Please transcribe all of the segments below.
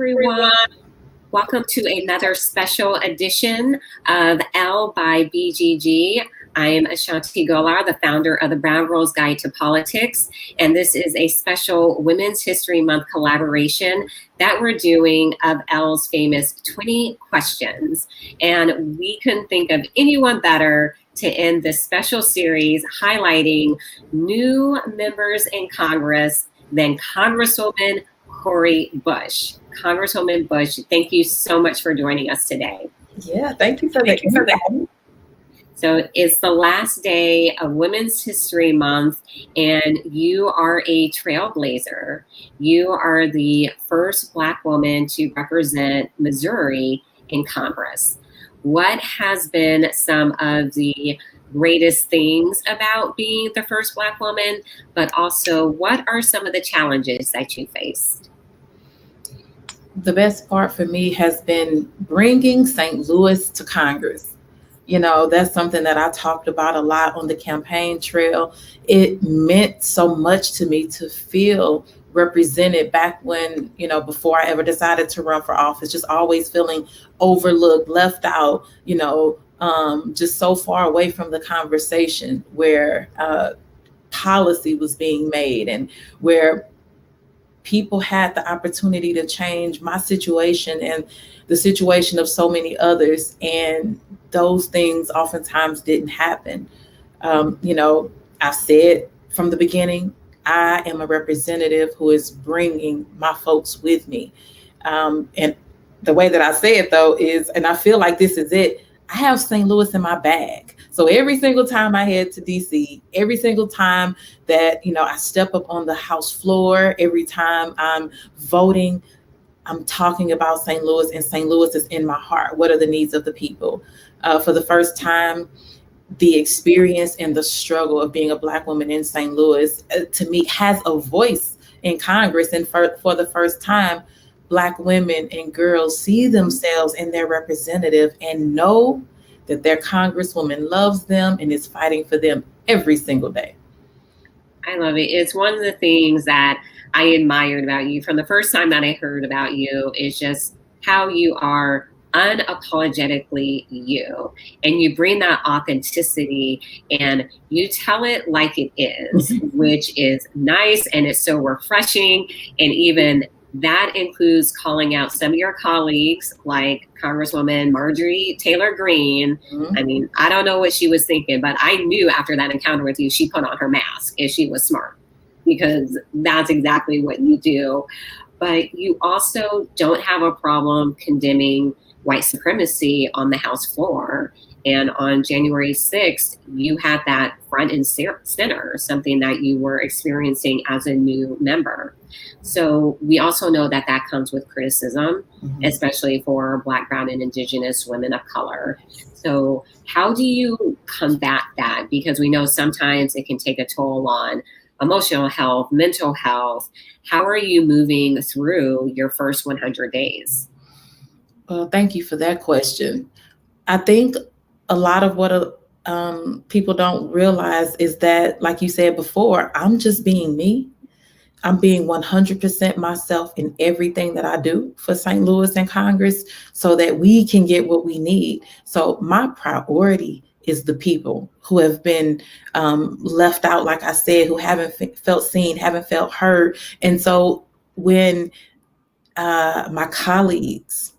everyone. Welcome to another special edition of ELLE by BGG. I am Ashanti Golar, the founder of the Brown Girls Guide to Politics, and this is a special Women's History Month collaboration that we're doing of ELLE's famous 20 questions. And we couldn't think of anyone better to end this special series highlighting new members in Congress than Congresswoman Cori Bush. Congresswoman Bush, thank you so much for joining us today. Yeah, thank you for that. So it's the last day of Women's History Month, and you are a trailblazer. You are the first Black woman to represent Missouri in Congress. What has been some of the greatest things about being the first Black woman, but also what are some of the challenges that you faced? The best part for me has been bringing St. Louis to Congress. You know, that's something that I talked about a lot on the campaign trail. It meant so much to me to feel represented back when, you know, before I ever decided to run for office, just always feeling overlooked, left out, you know, just so far away from the conversation where policy was being made and where people had the opportunity to change my situation and the situation of so many others. And those things oftentimes didn't happen. You know, I said from the beginning, I am a representative who is bringing my folks with me. And the way that I say it, though, is, and I feel like this is it, I have St. Louis in my bag. So every single time I head to DC, every single time that, you know, I step up on the House floor, every time I'm voting, I'm talking about St. Louis, and St. Louis is in my heart. What are the needs of the people? For the first time, the experience and the struggle of being a Black woman in St. Louis, to me, has a voice in Congress. And for the first time, Black women and girls see themselves in their representative and know that their congresswoman loves them and is fighting for them every single day. I love it. It's one of the things that I admired about you from the first time that I heard about you is just how you are unapologetically you, and you bring that authenticity and you tell it like it is, which is nice, and it's so refreshing. And even that includes calling out some of your colleagues like Congresswoman Marjorie Taylor Greene. Mm-hmm. I mean, I don't know what she was thinking, but I knew after that encounter with you, she put on her mask and she was smart, because that's exactly what you do. But you also don't have a problem condemning white supremacy on the House floor. And on January 6th, you had that front and center, something that you were experiencing as a new member. So we also know that that comes with criticism, mm-hmm. especially for Black, Brown, and Indigenous women of color. So how do you combat that? Because we know sometimes it can take a toll on emotional health, mental health. How are you moving through your first 100 days? Well, thank you for that question. I think a lot of what people don't realize is that, like you said before, I'm just being me. I'm being 100% myself in everything that I do for St. Louis and Congress so that we can get what we need. So my priority is the people who have been left out, like I said, who haven't felt seen, haven't felt heard. And so when my colleagues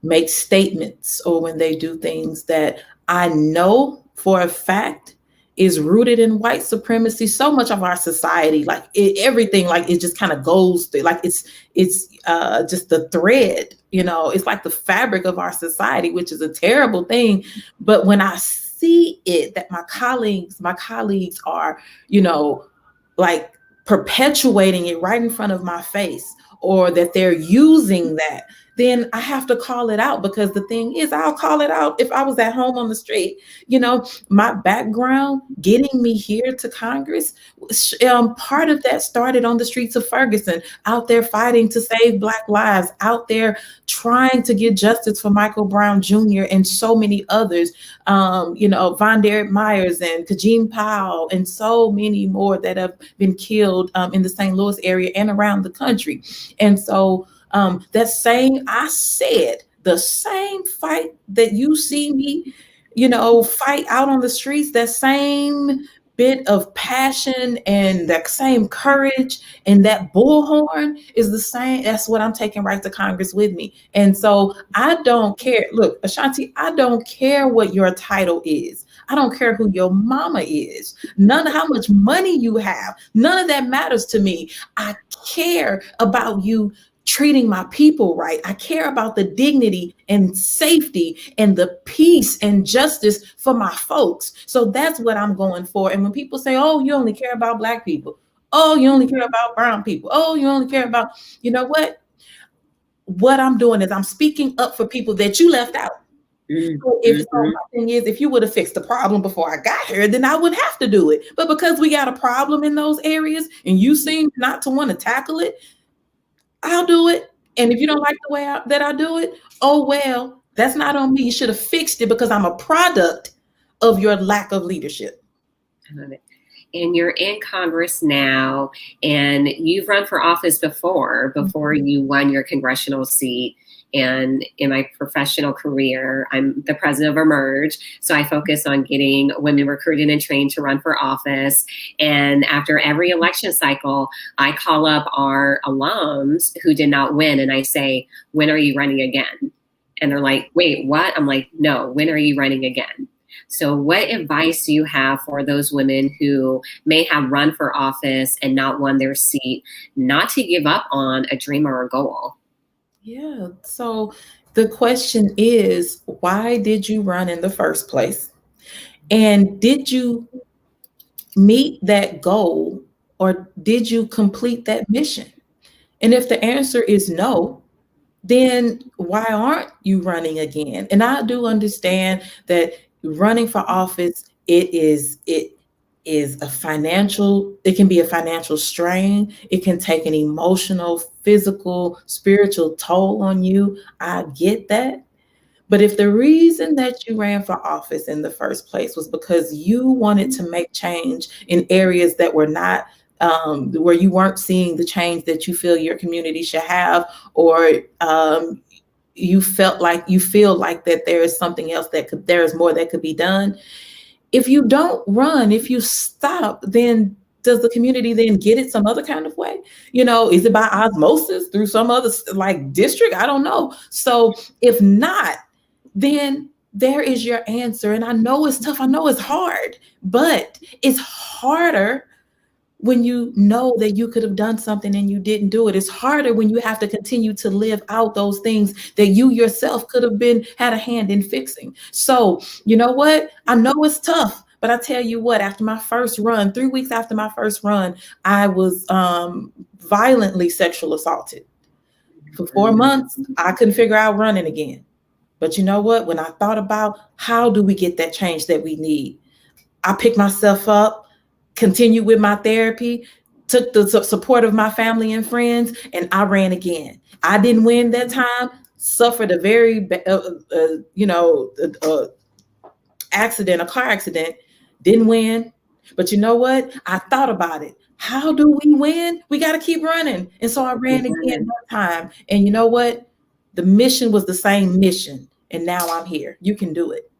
make statements or when they do things that I know for a fact is rooted in white supremacy, so much of our society, like everything, like it just kind of goes through, like it's just the thread, you know, it's like the fabric of our society, which is a terrible thing. But when I see it, that my colleagues are, you know, like perpetuating it right in front of my face, or that they're using that, then I have to call it out, because the thing is, I'll call it out if I was at home on the street. You know, my background getting me here to Congress, part of that started on the streets of Ferguson, out there fighting to save Black lives, out there trying to get justice for Michael Brown Jr. and so many others, you know, Von Derek Myers and Kajim Powell and so many more that have been killed in the St. Louis area and around the country. And so I said the same fight that you see me, fight out on the streets, that same bit of passion and that same courage and that bullhorn is the same. That's what I'm taking right to Congress with me. And so I don't care. Look, Ashanti, I don't care what your title is. I don't care who your mama is. None of how much money you have. None of that matters to me. I care about you treating my people right. I care about the dignity and safety and the peace and justice for my folks. So that's what I'm going for. And when people say, oh, you only care about Black people, oh, you only care about brown people, oh, you only care about, you know what I'm doing is I'm speaking up for people that you left out. So my thing is, if you would have fixed the problem before I got here, then I wouldn't have to do it. But because we got a problem in those areas and you seem not to want to tackle it, I'll do it. And if you don't like the way that I do it, oh well, that's not on me. You should have fixed it because I'm a product of your lack of leadership. I love it. And you're in Congress now, and you've run for office before you won your congressional seat. And in my professional career, I'm the president of Emerge. So I focus on getting women recruited and trained to run for office. And after every election cycle, I call up our alums who did not win. And I say, when are you running again? And they're like, wait, what? I'm like, no, when are you running again? So what advice do you have for those women who may have run for office and not won their seat, not to give up on a dream or a goal? Yeah. So the question is, why did you run in the first place? And did you meet that goal or did you complete that mission? And if the answer is no, then why aren't you running again? And I do understand that running for office, it is it can be a financial strain. It can take an emotional, physical, spiritual toll on you. I get that. But if the reason that you ran for office in the first place was because you wanted to make change in areas that were not where you weren't seeing the change that you feel your community should have, or you feel like that there is something else there is more that could be done. If you don't run, if you stop, then does the community then get it some other kind of way? Is it by osmosis through some other like district? I don't know. So if not, then there is your answer. And I know it's tough. I know it's hard, but it's harder when you know that you could have done something and you didn't do it. It's harder when you have to continue to live out those things that you yourself could have had a hand in fixing. So, you know what? I know it's tough, but I tell you what, after my first run, 3 weeks after my first run, I was violently sexual assaulted. For 4 months, I couldn't figure out running again. But you know what? When I thought about how do we get that change that we need, I picked myself up, continued with my therapy, took the support of my family and friends, and I ran again. I didn't win that time, suffered a very, accident, a car accident, didn't win. But you know what? I thought about it. How do we win? We got to keep running. And so I ran again that time. And you know what? The mission was the same mission. And now I'm here. You can do it.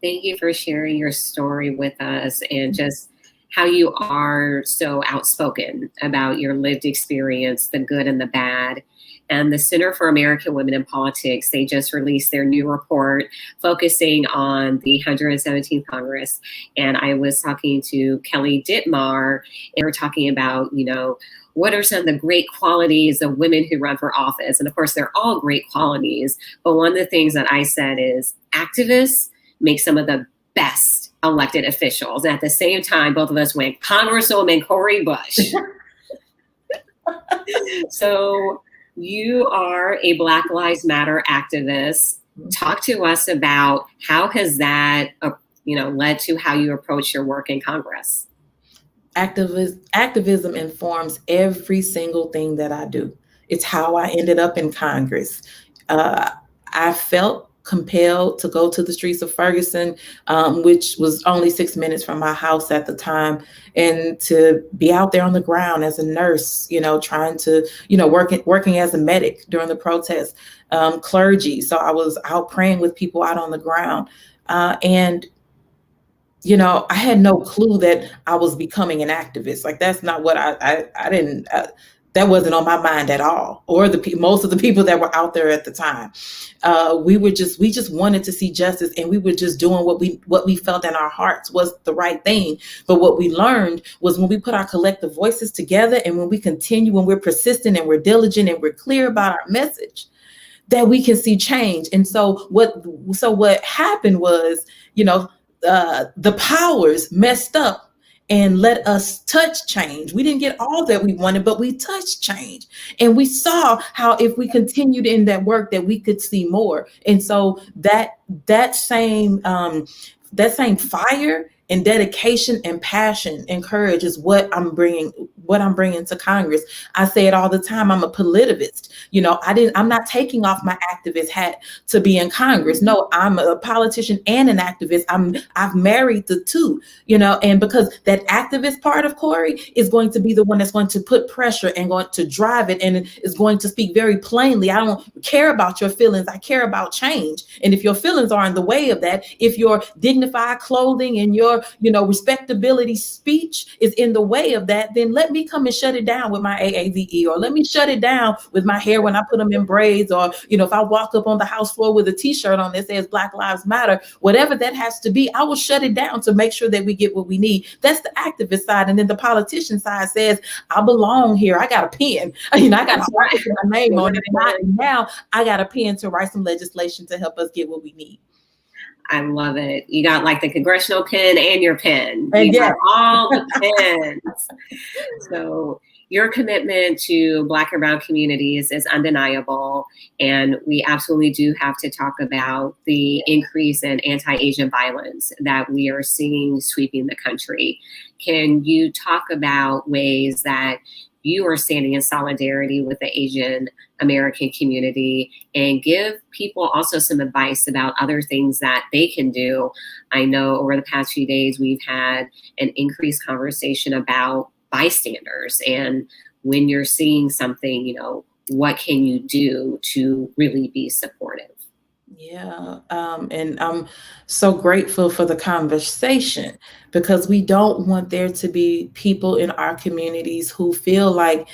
Thank you for sharing your story with us and just how you are so outspoken about your lived experience, the good and the bad. And the Center for American Women in Politics, they just released their new report focusing on the 117th Congress. And I was talking to Kelly Dittmar, and we're talking about, what are some of the great qualities of women who run for office? And of course, they're all great qualities. But one of the things that I said is activists make some of the best elected officials. And at the same time, both of us went Congresswoman Cori Bush. So you are a Black Lives Matter activist. Talk to us about how has that, led to how you approach your work in Congress? Activism informs every single thing that I do. It's how I ended up in Congress. I felt compelled to go to the streets of Ferguson, which was only 6 minutes from my house at the time, and to be out there on the ground as a nurse, trying to, working as a medic during the protest, clergy. So I was out praying with people out on the ground. And I had no clue that I was becoming an activist. Like, that's not what I didn't, that wasn't on my mind at all, or most of the people that were out there at the time. We just wanted to see justice, and we were just doing what we felt in our hearts was the right thing. But what we learned was, when we put our collective voices together, and when we're persistent and we're diligent and we're clear about our message, that we can see change. And so what happened was, the powers messed up and let us touch change. We didn't get all that we wanted, but we touched change. And we saw how, if we continued in that work, that we could see more. And so that same fire and dedication and passion and courage is what I'm bringing to Congress. I say it all the time. I'm a politivist. I'm not taking off my activist hat to be in Congress. No, I'm a politician and an activist. I've married the two, and because that activist part of Cori is going to be the one that's going to put pressure and going to drive it, and is going to speak very plainly. I don't care about your feelings. I care about change. And if your feelings are in the way of that, if your dignified clothing and your respectability speech is in the way of that, then let me come and shut it down with my AAVE, or let me shut it down with my hair when I put them in braids, or if I walk up on the House floor with a t-shirt on that says Black Lives Matter, whatever that has to be, I will shut it down to make sure that we get what we need. That's the activist side. And then the politician side says, I belong here. I got a pen. I got to write my name on it. And now I got a pen to write some legislation to help us get what we need. I love it. You got like the congressional pen and your pen. You got all the pens. So your commitment to Black and Brown communities is undeniable. And we absolutely do have to talk about the increase in anti-Asian violence that we are seeing sweeping the country. Can you talk about ways that you are standing in solidarity with the Asian American community, and give people also some advice about other things that they can do? I know over the past few days, we've had an increased conversation about bystanders, and when you're seeing something, what can you do to really be supportive? Yeah. And I'm so grateful for the conversation, because we don't want there to be people in our communities who feel like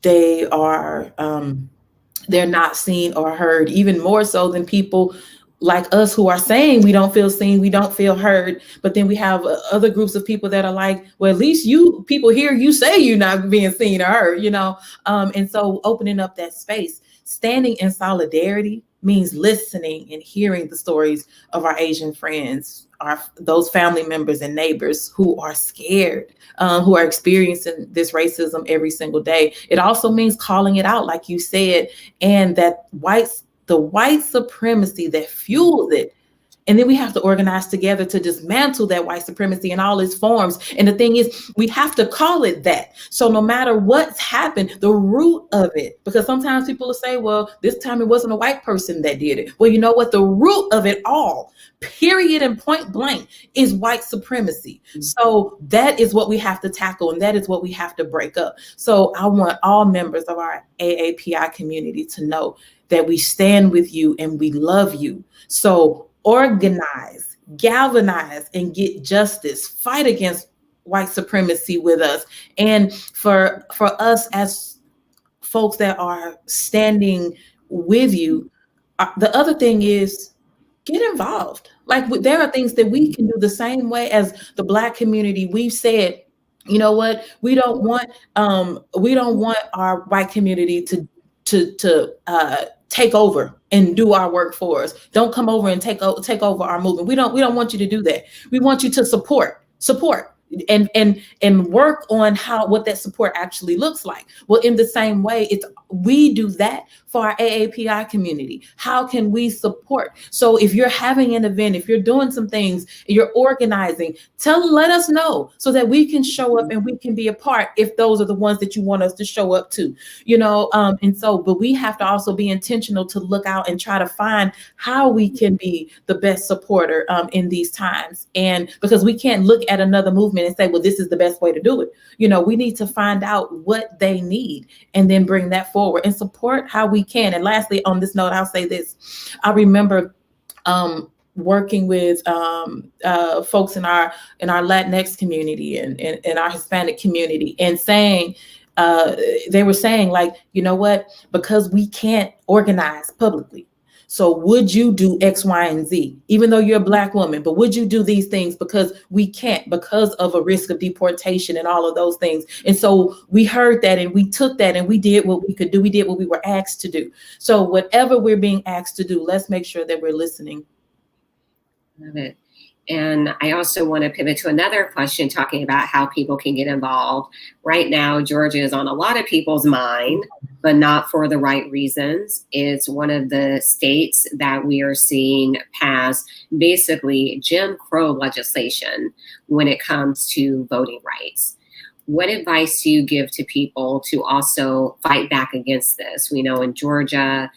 they are, they're not seen or heard, even more so than people like us who are saying we don't feel seen, we don't feel heard. But then we have other groups of people that are like, well, at least people hear you say you're not being seen or heard, and so opening up that space, standing in solidarity, means listening and hearing the stories of our Asian friends, those family members and neighbors who are scared, who are experiencing this racism every single day. It also means calling it out, like you said, and that the white supremacy that fuels it. And then we have to organize together to dismantle that white supremacy in all its forms. And the thing is, we have to call it that. So no matter what's happened, the root of it, because sometimes people will say, well, this time it wasn't a white person that did it. Well, you know what? The root of it all, period and point blank, is white supremacy. So that is what we have to tackle, and that is what we have to break up. So I want all members of our AAPI community to know that we stand with you and we love you. So organize, galvanize, and get justice. Fight against white supremacy with us. And for us as folks that are standing with you, the other thing is, get involved. Like, there are things that we can do the same way as the Black community. We've said, you know what, we don't want our white community to take over and do our work for us. Don't come over and take over our movement. We don't want you to do that. We want you to support. and work on what that support actually looks like. Well, in the same way, we do that for our AAPI community. How can we support? So if you're having an event, if you're doing some things, you're organizing, let us know so that we can show up and we can be a part if those are the ones that you want us to show up to, but we have to also be intentional to look out and try to find how we can be the best supporter in these times. And because we can't look at another movement and say, well, this is the best way to do it. We need to find out what they need and then bring that forward and support how we can. And lastly, on this note, I'll say this. I remember working with folks in our Latinx community and our Hispanic community, and saying, they were saying, like, you know what, because we can't organize publicly, so would you do X, Y, and Z, even though you're a Black woman, but would you do these things because we can't, because of a risk of deportation and all of those things. And so we heard that and we took that and we did what we could do. We did what we were asked to do. So whatever we're being asked to do, let's make sure that we're listening. Love it. And I also want to pivot to another question, talking about how people can get involved. Right now, Georgia is on a lot of people's mind, but not for the right reasons. It's one of the states that we are seeing pass basically Jim Crow legislation when it comes to voting rights. What advice do you give to people to also fight back against this? We know in Georgia,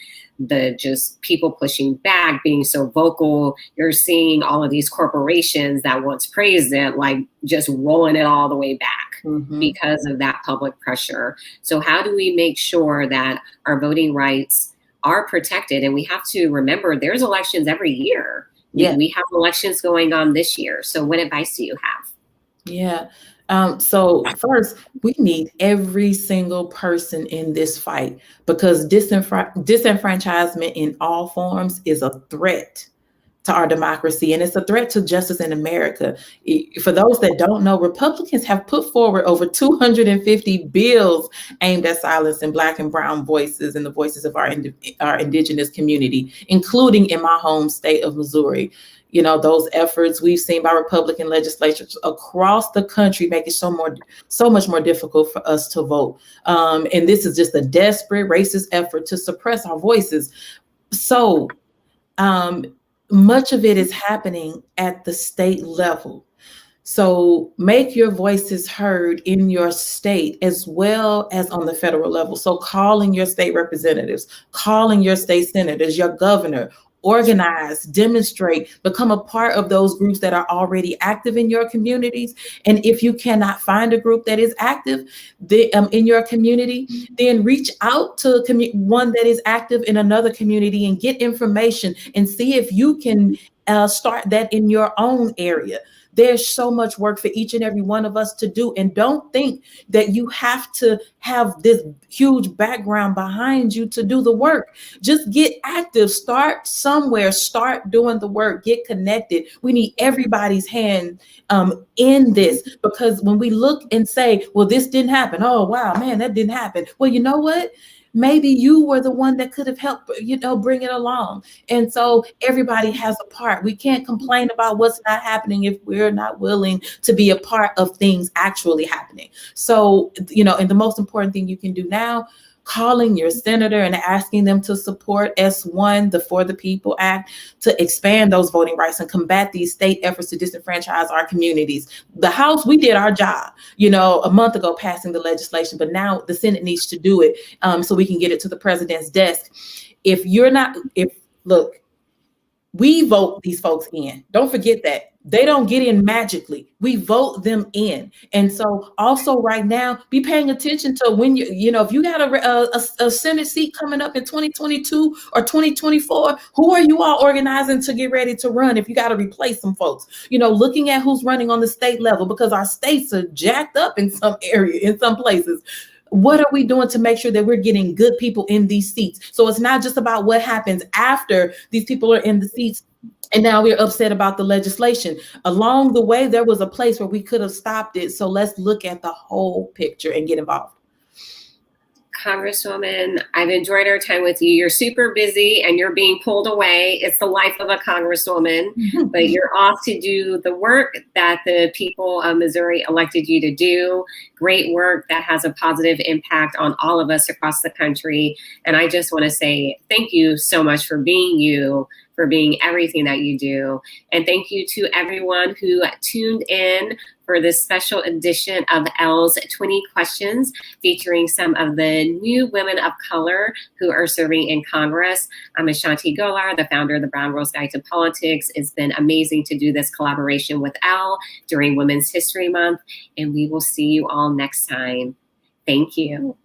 just people pushing back, being so vocal. You're seeing all of these corporations that once praised it, like just rolling it all the way back because of that public pressure. So how do we make sure that our voting rights are protected? And we have to remember there's elections every year. Yeah. We have elections going on this year. So what advice do you have? Yeah. So first, we need every single person in this fight, because disenfranchisement in all forms is a threat to our democracy, and it's a threat to justice in America. For those that don't know, Republicans have put forward over 250 bills aimed at silencing Black and Brown voices and the voices of our indigenous community, including in my home state of Missouri. Those efforts we've seen by Republican legislatures across the country make it so much more difficult for us to vote. And this is just a desperate racist effort to suppress our voices. So much of it is happening at the state level. So make your voices heard in your state as well as on the federal level. So calling your state representatives, calling your state senators, your governor, organize, demonstrate, become a part of those groups that are already active in your communities. And if you cannot find a group that is active in your community, then reach out to one that is active in another community and get information and see if you can start that in your own area. There's so much work for each and every one of us to do. And don't think that you have to have this huge background behind you to do the work. Just get active, start somewhere, start doing the work, get connected. We need everybody's hand in this, because when we look and say, well, this didn't happen. Oh, wow, man, that didn't happen. Well, you know what? Maybe you were the one that could have helped, bring it along. And so everybody has a part. We can't complain about what's not happening if we're not willing to be a part of things actually happening. So, and the most important thing you can do now, calling your senator and asking them to support S1, the For the People Act, to expand those voting rights and combat these state efforts to disenfranchise our communities. The House, we did our job, a month ago passing the legislation, but now the Senate needs to do it so we can get it to the president's desk. Look, we vote these folks in. Don't forget that. They don't get in magically. We vote them in. And so also right now, be paying attention to when if you got a Senate seat coming up in 2022 or 2024, who are you all organizing to get ready to run if you got to replace some folks? Looking at who's running on the state level, because our states are jacked up in some places. What are we doing to make sure that we're getting good people in these seats? So it's not just about what happens after these people are in the seats and now we're upset about the legislation. Along the way, there was a place where we could have stopped it. So let's look at the whole picture and get involved. Congresswoman, I've enjoyed our time with you. You're super busy and you're being pulled away. It's the life of a Congresswoman, but you're off to do the work that the people of Missouri elected you to do. Great work that has a positive impact on all of us across the country. And I just want to say thank you so much for being you, for being everything that you do. And thank you to everyone who tuned in for this special edition of ELLE's 20 Questions, featuring some of the new women of color who are serving in Congress. I'm Ashanti Golar, the founder of the Brown Girls Guide to Politics. It's been amazing to do this collaboration with ELLE during Women's History Month, and we will see you all next time. Thank you.